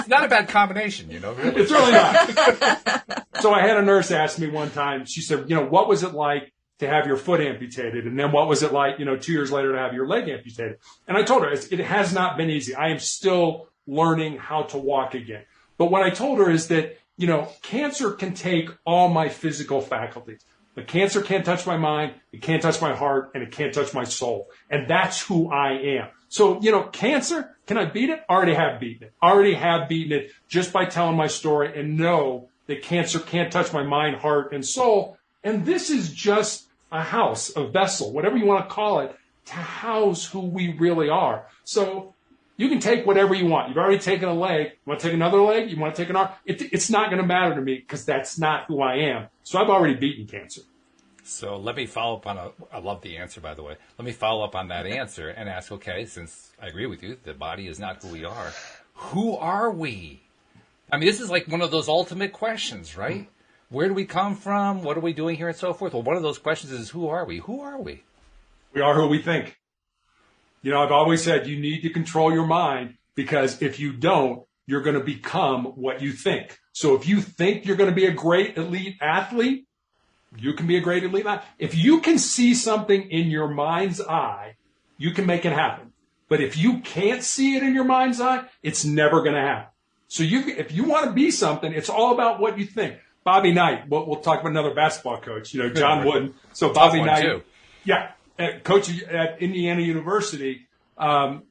not a bad combination, really. It's really not. So I had a nurse ask me one time, she said, what was it like to have your foot amputated? And then what was it like, 2 years later to have your leg amputated? And I told her, it has not been easy. I am still learning how to walk again. But what I told her is that, cancer can take all my physical faculties. But cancer can't touch my mind, it can't touch my heart, and it can't touch my soul. And that's who I am. So, cancer, can I beat it? Already have beaten it just by telling my story and know that cancer can't touch my mind, heart, and soul. And this is just a house, a vessel, whatever you want to call it, to house who we really are. So you can take whatever you want. You've already taken a leg. You want to take another leg? You want to take an arm? It's not going to matter to me because that's not who I am. So I've already beaten cancer. So let me follow up on I love the answer, by the way. Let me follow up on that answer and ask, okay, since I agree with you, the body is not who we are. Who are we? I mean, this is like one of those ultimate questions, right? Where do we come from? What are we doing here and so forth? Well, one of those questions is, who are we? Who are we? We are who we think. I've always said you need to control your mind because if you don't, you're going to become what you think. So if you think you're going to be a great elite athlete, you can be a great elite athlete. If you can see something in your mind's eye, you can make it happen. But if you can't see it in your mind's eye, it's never going to happen. So if you want to be something, it's all about what you think. Bobby Knight, we'll talk about another basketball coach, John Wooden. So Bobby Knight. Too. Yeah. coach at Indiana University, had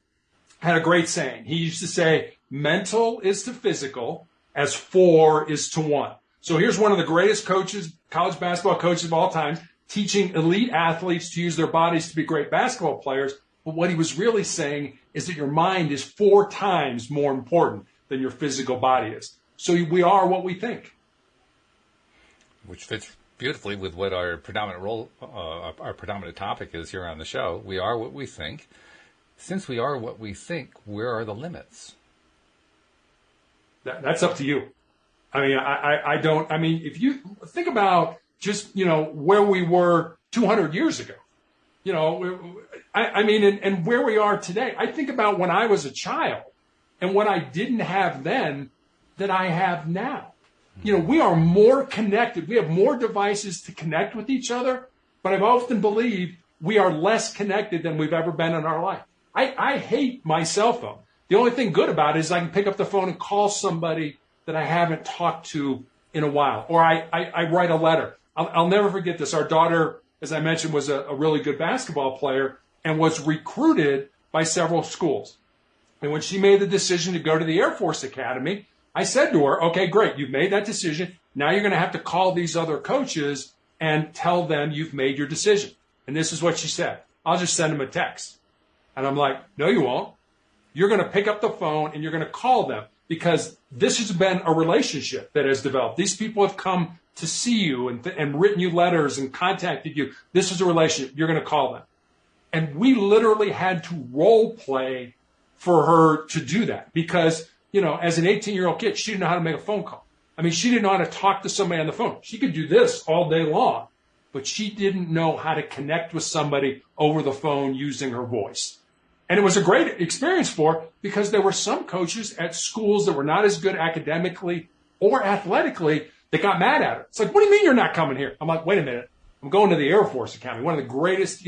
a great saying. He used to say, mental is to physical as 4 is to 1. So here's one of the greatest coaches, college basketball coaches of all time, teaching elite athletes to use their bodies to be great basketball players. But what he was really saying is that your mind is 4 times more important than your physical body is. So we are what we think. Which fits beautifully with what our predominant topic is here on the show. We are what we think. Since we are what we think, where are the limits? That's up to you. I mean, I don't, I mean, if you think about just, where we were 200 years ago, and where we are today, I think about when I was a child and what I didn't have then that I have now. We are more connected. We have more devices to connect with each other, but I've often believed we are less connected than we've ever been in our life. I hate my cell phone. The only thing good about it is I can pick up the phone and call somebody that I haven't talked to in a while, or I write a letter. I'll never forget this. Our daughter, as I mentioned, was a really good basketball player and was recruited by several schools. And when she made the decision to go to the Air Force Academy, I said to her, okay, great, you've made that decision. Now you're going to have to call these other coaches and tell them you've made your decision. And this is what she said. I'll just send them a text. And I'm like, no, you won't. You're going to pick up the phone and you're going to call them, because this has been a relationship that has developed. These people have come to see you and written you letters and contacted you. This is a relationship. You're going to call them. And we literally had to role play for her to do that because, as an 18-year-old kid, she didn't know how to make a phone call. I mean, she didn't know how to talk to somebody on the phone. She could do this all day long, but she didn't know how to connect with somebody over the phone using her voice. And it was a great experience for her because there were some coaches at schools that were not as good academically or athletically that got mad at her. It's like, what do you mean you're not coming here? I'm like, wait a minute. I'm going to the Air Force Academy, one of the greatest,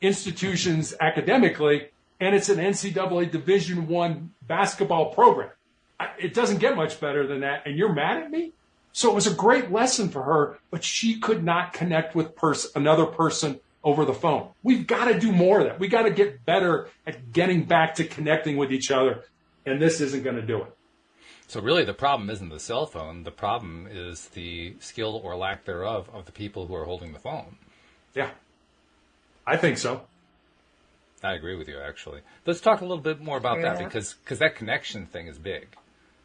institutions academically, and it's an NCAA Division I basketball program. It doesn't get much better than that, and you're mad at me? So it was a great lesson for her, but she could not connect with another person over the phone. We've got to do more of that. We've got to get better at getting back to connecting with each other, and this isn't going to do it. So really the problem isn't the cell phone. The problem is the skill or lack thereof of the people who are holding the phone. Yeah, I think so. I agree with you, actually. Let's talk a little bit more about that because that connection thing is big.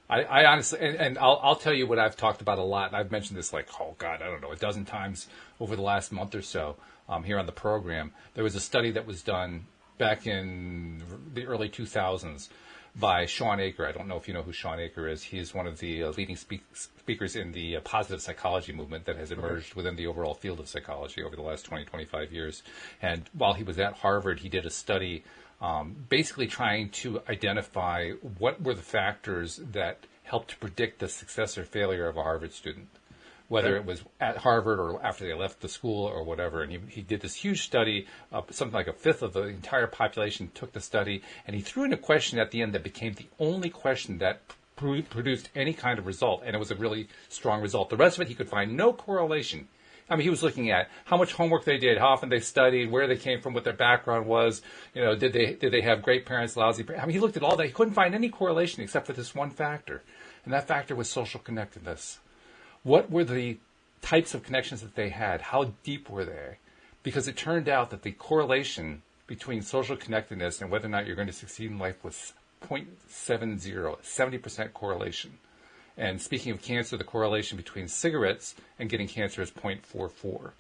I honestly, and I'll tell you what I've talked about a lot. And I've mentioned this a dozen times over the last month or so here on the program. There was a study that was done back in the early 2000s by Sean Aker. I don't know if you know who Sean Aker is. He's one of the leading speakers in the positive psychology movement that has emerged within the overall field of psychology over the last 20, 25 years. And while he was at Harvard, he did a study basically trying to identify what were the factors that helped to predict the success or failure of a Harvard student, whether it was at Harvard or after they left the school or whatever. And he did this huge study, something like a fifth of the entire population took the study, and he threw in a question at the end that became the only question that produced any kind of result, and it was a really strong result. The rest of it, he could find no correlation. I mean, he was looking at how much homework they did, how often they studied, where they came from, what their background was. Did they have great parents, lousy parents? I mean, he looked at all that. He couldn't find any correlation except for this one factor, and that factor was social connectedness. What were the types of connections that they had? How deep were they? Because it turned out that the correlation between social connectedness and whether or not you're going to succeed in life was 0.70, 70% correlation. And speaking of cancer, the correlation between cigarettes and getting cancer is 0.44.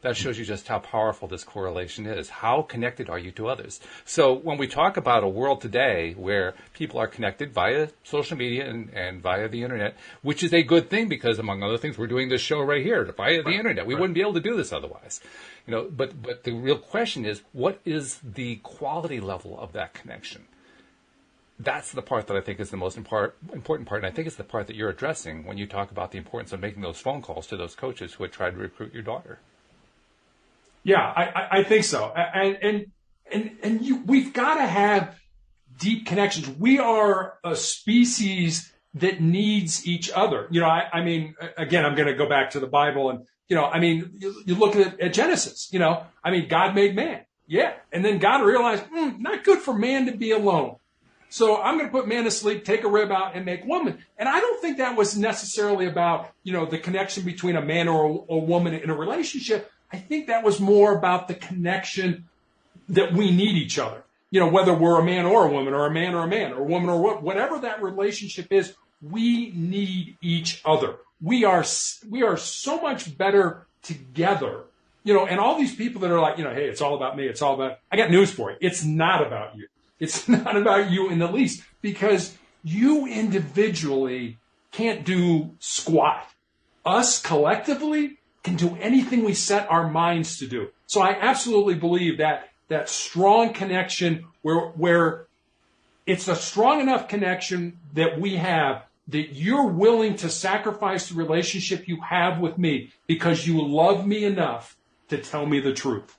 That shows you just how powerful this correlation is. How connected are you to others? So when we talk about a world today where people are connected via social media and via the internet, which is a good thing because, among other things, we're doing this show right here via the internet. We wouldn't be able to do this otherwise. But the real question is, what is the quality level of that connection? That's the part that I think is the most important part, and I think it's the part that you're addressing when you talk about the importance of making those phone calls to those coaches who had tried to recruit your daughter. Yeah, I think so. And we've got to have deep connections. We are a species that needs each other. I mean, again, I'm going to go back to the Bible and, you look at Genesis, God made man. Yeah. And then God realized, not good for man to be alone. So I'm going to put man to sleep, take a rib out, and make woman. And I don't think that was necessarily about, the connection between a man or a woman in a relationship. I think that was more about the connection that we need each other. Whether we're a man or a woman, or a man or a man, or a woman or whatever that relationship is, we need each other. We are so much better together. And all these people that are like, hey, it's all about me. It's all about, I got news for you. It's not about you. It's not about you in the least, because you individually can't do squat. Us collectively can do anything we set our minds to do. So I absolutely believe that strong connection where it's a strong enough connection that we have that you're willing to sacrifice the relationship you have with me because you love me enough to tell me the truth.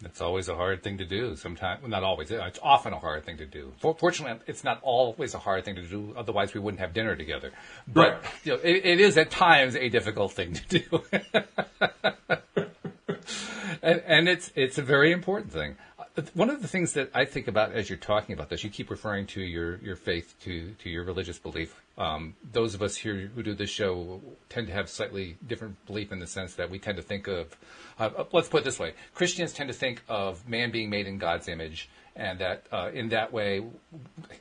That's always a hard thing to do. Sometimes, well, not always. It's often a hard thing to do. Fortunately, it's not always a hard thing to do. Otherwise, we wouldn't have dinner together. But right. It is at times a difficult thing to do, and it's a very important thing. One of the things that I think about as you're talking about this, you keep referring to your faith, to your religious belief. Those of us here who do this show tend to have slightly different belief in the sense that we tend to think of, let's put it this way, Christians tend to think of man being made in God's image, and that in that way,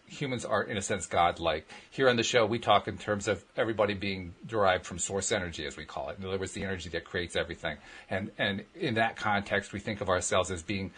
humans are, in a sense, God-like. Here on the show, we talk in terms of everybody being derived from source energy, as we call it. In other words, the energy that creates everything. And in that context, we think of ourselves as being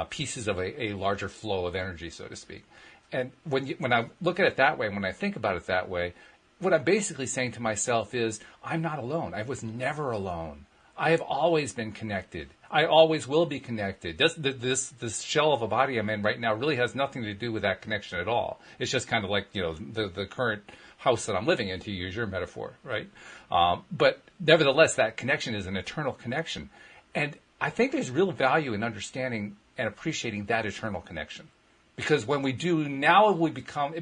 pieces of a larger flow of energy, so to speak. And when I look at it that way, when I think about it that way, what I'm basically saying to myself is, I'm not alone. I was never alone. I have always been connected. I always will be connected. This shell of a body I'm in right now really has nothing to do with that connection at all. It's just kind of like, the current house that I'm living in, to use your metaphor, right? But nevertheless, that connection is an eternal connection. And I think there's real value in understanding and appreciating that eternal connection. Because when we do, now it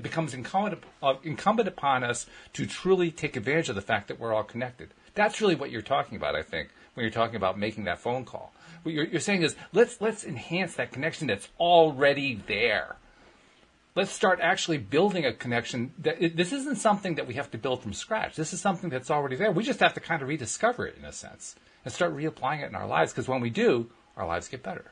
becomes incumbent upon us to truly take advantage of the fact that we're all connected. That's really what you're talking about, I think, when you're talking about making that phone call. What you're saying is, let's enhance that connection that's already there. Let's start actually building a connection. This isn't something that we have to build from scratch. This is something that's already there. We just have to kind of rediscover it, in a sense, and start reapplying it in our lives, because when we do, our lives get better.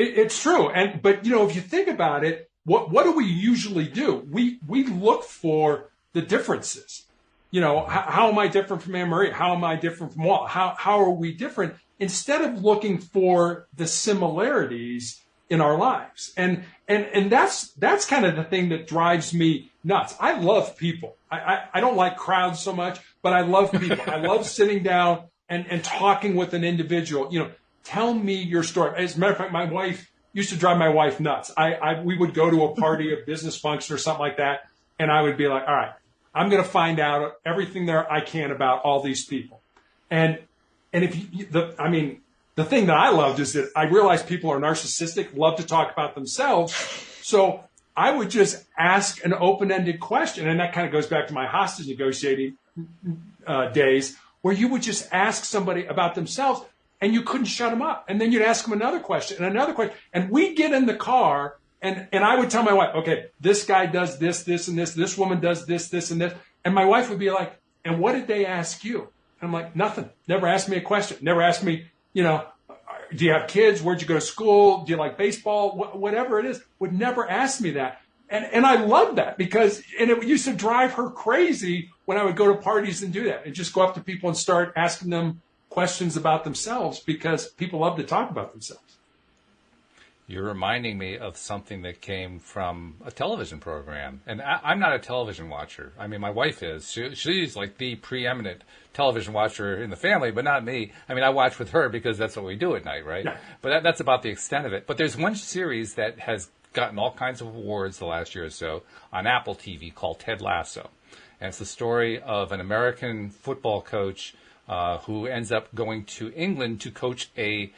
It's true. But if you think about it, what do we usually do? We look for the differences. How am I different from Anne Marie? How am I different from Walt? How are we different? Instead of looking for the similarities in our lives. And that's kind of the thing that drives me nuts. I love people. I don't like crowds so much, but I love people. I love sitting down and talking with an individual. Tell me your story. As a matter of fact, my wife used to drive my wife nuts. We would go to a party, a business function or something like that, and I would be like, all right, I'm going to find out everything there I can about all these people. And the thing that I loved is that I realized people are narcissistic, love to talk about themselves. So I would just ask an open-ended question. And that kind of goes back to my hostage negotiating days, where you would just ask somebody about themselves and you couldn't shut them up. And then you'd ask them another question and another question. And we'd get in the car and I would tell my wife, okay, this guy does this, this, and this. This woman does this, this, and this. And my wife would be like, and what did they ask you? And I'm like, nothing. Never asked me a question. Never asked me, do you have kids? Where'd you go to school? Do you like baseball? Whatever it is, would never ask me that. And I love that because it used to drive her crazy when I would go to parties and do that and just go up to people and start asking them questions about themselves, because people love to talk about themselves. You're reminding me of something that came from a television program. And I'm not a television watcher. I mean, my wife is. She's like the preeminent television watcher in the family, but not me. I mean, I watch with her because that's what we do at night, right? Yeah. But that's about the extent of it. But there's one series that has gotten all kinds of awards the last year or so on Apple TV called Ted Lasso. And it's the story of an American football coach who ends up going to England to coach a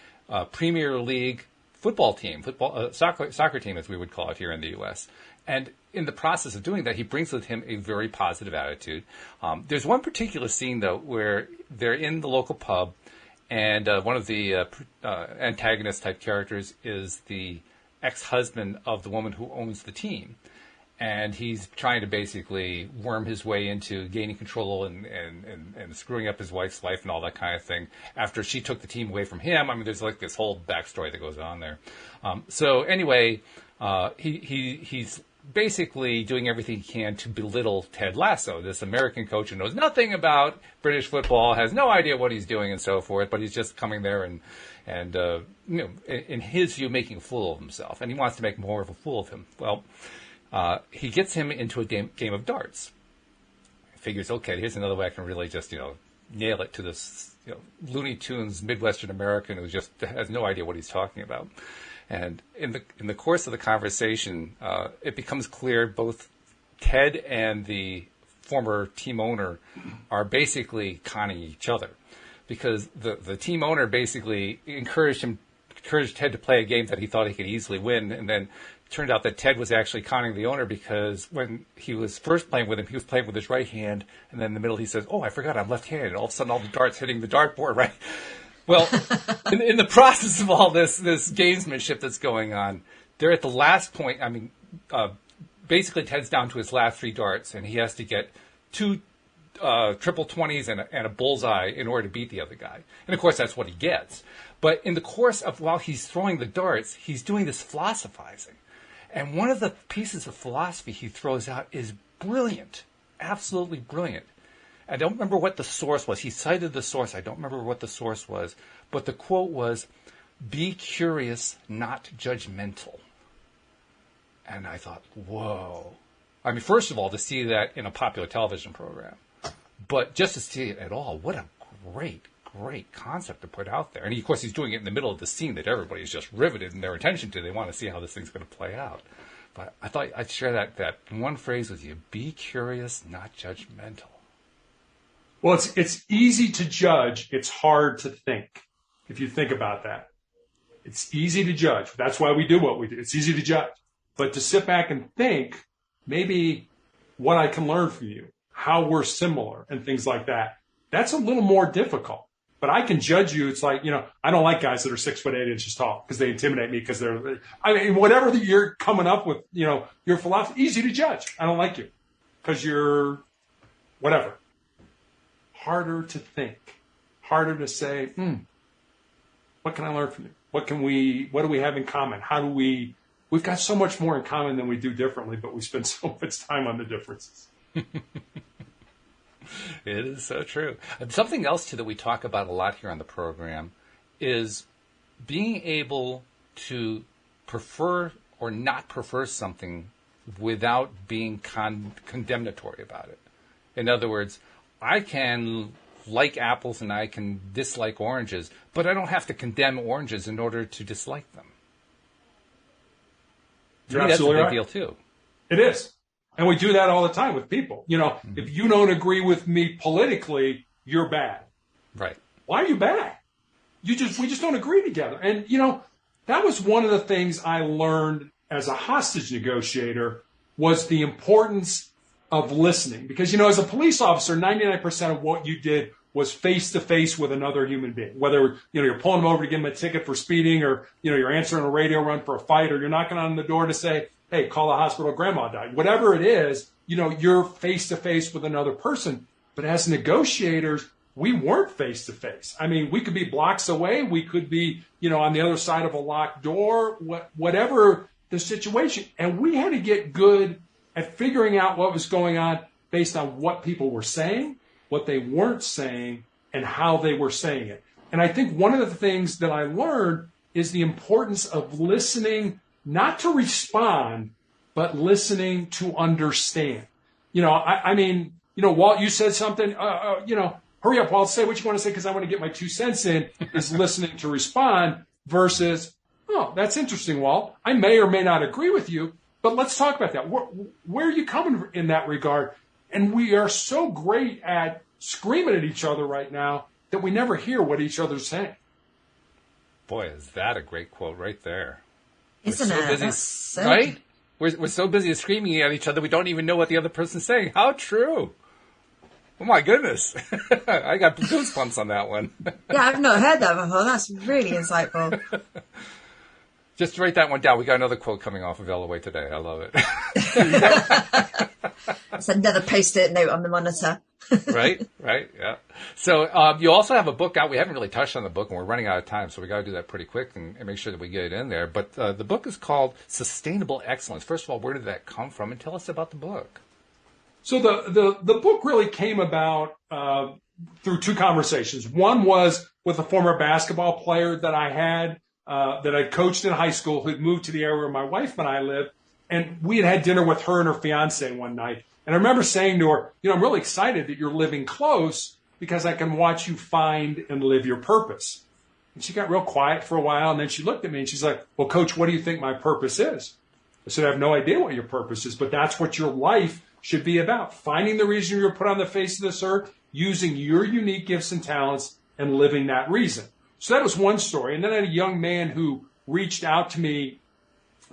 Premier League football team, soccer team, as we would call it here in the U.S. And in the process of doing that, he brings with him a very positive attitude. There's one particular scene, though, where they're in the local pub, And one of the antagonist type characters is the ex-husband of the woman who owns the team. And he's trying to basically worm his way into gaining control and screwing up his wife's life and all that kind of thing after she took the team away from him. I mean, there's like this whole backstory that goes on there. So anyway, he's basically doing everything he can to belittle Ted Lasso, this American coach who knows nothing about British football, has no idea what he's doing and so forth, but he's just coming there and in his view, making a fool of himself. And he wants to make more of a fool of him. Well, he gets him into a game of darts. He figures, okay, here's another way I can really just, nail it to this, Looney Tunes Midwestern American who just has no idea what he's talking about. And in the course of the conversation, it becomes clear both Ted and the former team owner are basically conning each other, because the team owner basically encouraged Ted to play a game that he thought he could easily win, and then it turned out that Ted was actually conning the owner, because when he was first playing with him, he was playing with his right hand, and then in the middle he says, "Oh, I forgot I'm left-handed," and all of a sudden all the darts hitting the dartboard, right? Well, in the process of all this gamesmanship that's going on, they're at the last point. I mean, basically Ted's down to his last 3 darts, and he has to get 2 triple 20s and a bullseye in order to beat the other guy. And of course, that's what he gets. But in the course of while he's throwing the darts, he's doing this philosophizing. And one of the pieces of philosophy he throws out is brilliant, absolutely brilliant. I don't remember what the source was. He cited the source. I don't remember what the source was. But the quote was, "Be curious, not judgmental." And I thought, whoa. I mean, first of all, to see that in a popular television program, but just to see it at all, what a great concept to put out there. And of course, he's doing it in the middle of the scene that everybody's just riveted in their attention to. They want to see how this thing's going to play out. But I thought I'd share that one phrase with you: be curious, not judgmental. Well, it's easy to judge. It's hard to think. If you think about that, it's easy to judge. That's why we do what we do. It's easy to judge, but to sit back and think, maybe what I can learn from you, how we're similar, and things like that. That's a little more difficult. But I can judge you. It's like, I don't like guys that are 6'8" tall because they intimidate me because whatever that you're coming up with, your philosophy, easy to judge. I don't like you because you're whatever. Harder to think, harder to say, what can I learn from you? What do we have in common? We've got so much more in common than we do differently, but we spend so much time on the differences. It is so true. Something else, too, that we talk about a lot here on the program is being able to prefer or not prefer something without being condemnatory about it. In other words, I can like apples and I can dislike oranges, but I don't have to condemn oranges in order to dislike them. To me, that's a big deal, too. It is. And we do that all the time with people. If you don't agree with me politically, you're bad. Right. Why are you bad? We just don't agree together. And, that was one of the things I learned as a hostage negotiator was the importance of listening. Because, as a police officer, 99% of what you did was face-to-face with another human being. Whether, you're pulling them over to give them a ticket for speeding or, you're answering a radio run for a fight or you're knocking on the door to say, hey, call the hospital, grandma died. Whatever it is, you're face-to-face with another person. But as negotiators, we weren't face-to-face. I mean, we could be blocks away. We could be, on the other side of a locked door, whatever the situation. And we had to get good at figuring out what was going on based on what people were saying, what they weren't saying, and how they were saying it. And I think one of the things that I learned is the importance of listening, not to respond, but listening to understand. Walt, you said something, hurry up, Walt, say what you want to say because I want to get my 2 cents in, is listening to respond versus, oh, that's interesting, Walt. I may or may not agree with you, but let's talk about that. Where are you coming in that regard? And we are so great at screaming at each other right now that we never hear what each other's saying. Boy, is that a great quote right there. Isn't it? That's so right? We're so busy screaming at each other, we don't even know what the other person's saying. How true. Oh, my goodness. I got goosebumps on that one. Yeah, I've not heard that before. That's really insightful. Just write that one down. We got another quote coming off of LOA today. I love it. It's another post-it note on the monitor. Right, yeah. So you also have a book out. We haven't really touched on the book, and we're running out of time, so we got to do that pretty quick and make sure that we get it in there. But the book is called Sustainable Excellence. First of all, where did that come from? And tell us about the book. So the book really came about through two conversations. One was with a former basketball player that I had that I coached in high school who'd moved to the area where my wife and I live. And we had dinner with her and her fiance one night. And I remember saying to her, I'm really excited that you're living close because I can watch you find and live your purpose. And she got real quiet for a while. And then she looked at me and she's like, well, Coach, what do you think my purpose is? I said, I have no idea what your purpose is, but that's what your life should be about. Finding the reason you're put on the face of this earth, using your unique gifts and talents and living that reason. So that was one story. And then I had a young man who reached out to me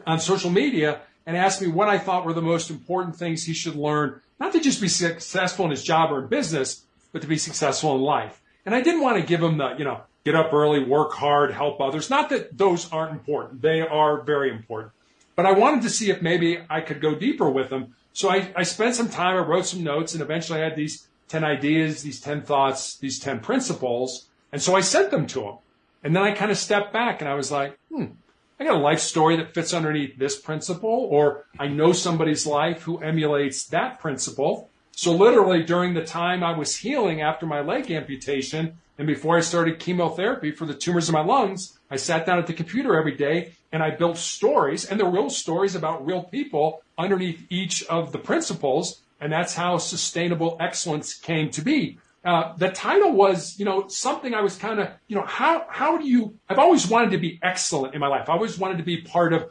on social media and asked me what I thought were the most important things he should learn, not to just be successful in his job or in business, but to be successful in life. And I didn't want to give him the, get up early, work hard, help others. Not that those aren't important. They are very important. But I wanted to see if maybe I could go deeper with him. So I spent some time, I wrote some notes, and eventually I had these 10 ideas, these 10 thoughts, these 10 principles. And so I sent them to him. And then I kind of stepped back and I was like, I got a life story that fits underneath this principle, or I know somebody's life who emulates that principle. So literally during the time I was healing after my leg amputation and before I started chemotherapy for the tumors in my lungs, I sat down at the computer every day and I built stories, and they're real stories about real people underneath each of the principles. And that's how sustainable excellence came to be. The title was, something I was kind of, I've always wanted to be excellent in my life. I always wanted to be part of,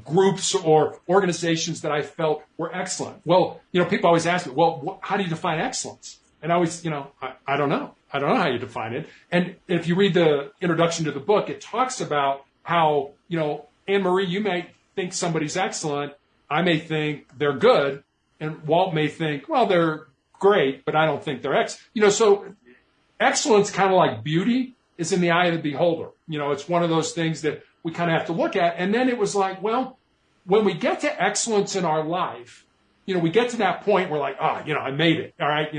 groups or organizations that I felt were excellent. Well, people always ask me, well, how do you define excellence? And I always, I don't know. I don't know how you define it. And if you read the introduction to the book, it talks about how, Anne-Marie, you may think somebody's excellent. I may think they're good. And Walt may think, well, they're great, but I don't think they're so excellence, kind of like beauty, is in the eye of the beholder. It's one of those things that we kind of have to look at. And then it was like, well, when we get to excellence in our life, we get to that point where like, I made it. All right.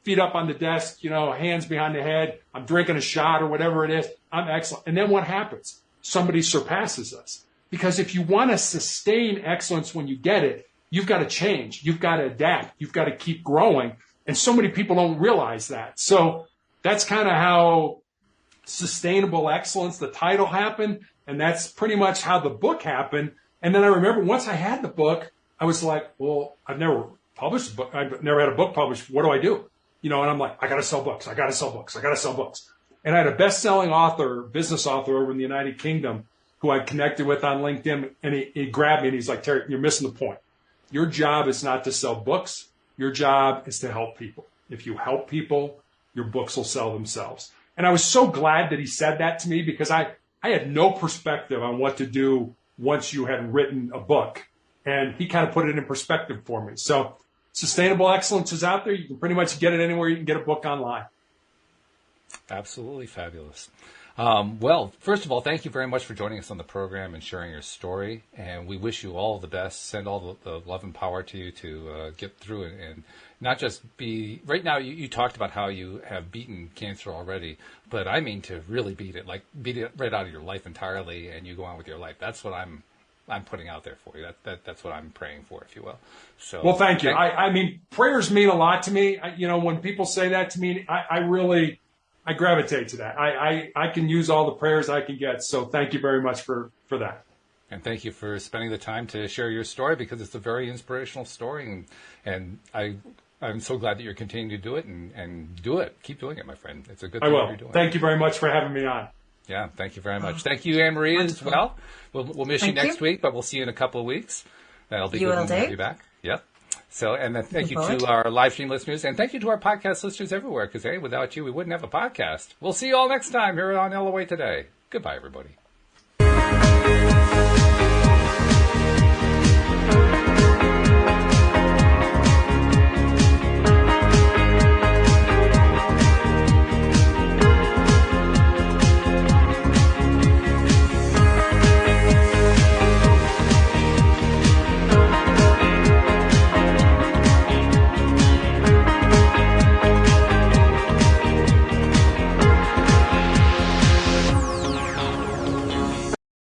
Feet up on the desk, hands behind the head. I'm drinking a shot or whatever it is. I'm excellent. And then what happens? Somebody surpasses us. Because if you want to sustain excellence when you get it, you've got to change. You've got to adapt. You've got to keep growing. And so many people don't realize that. So that's kind of how Sustainable Excellence, the title, happened. And that's pretty much how the book happened. And then I remember once I had the book, I was like, well, I've never published a book. I've never had a book published. What do I do? And I'm like, I got to sell books. I got to sell books. I got to sell books. And I had a best-selling author, business author over in the United Kingdom who I connected with on LinkedIn. And he grabbed me and he's like, Terry, you're missing the point. Your job is not to sell books. Your job is to help people. If you help people, your books will sell themselves. And I was so glad that he said that to me because I had no perspective on what to do once you had written a book. And he kind of put it in perspective for me. So Sustainable Excellence is out there. You can pretty much get it anywhere you can get a book online. Absolutely fabulous. Well, first of all, thank you very much for joining us on the program and sharing your story. And we wish you all the best. Send all the love and power to you to get through it and not just be. Right now, you talked about how you have beaten cancer already, but I mean to really beat it right out of your life entirely, and you go on with your life. That's what I'm putting out there for you. That's what I'm praying for, if you will. So, well, thank you. I mean, prayers mean a lot to me. When people say that to me, I gravitate to that. I can use all the prayers I can get. So thank you very much for that. And thank you for spending the time to share your story because it's a very inspirational story. And I'm so glad that you're continuing to do it and do it. Keep doing it, my friend. It's a good thing you're doing. Thank you very much for having me on. Yeah, thank you very much. Thank you, Anne-Marie, as well. We'll miss you next week, but we'll see you in a couple of weeks. That'll be good when we have you back. Yep. So, and then thank you to our live stream listeners, and thank you to our podcast listeners everywhere, because, hey, without you, we wouldn't have a podcast. We'll see you all next time here on LOA Today. Goodbye, everybody.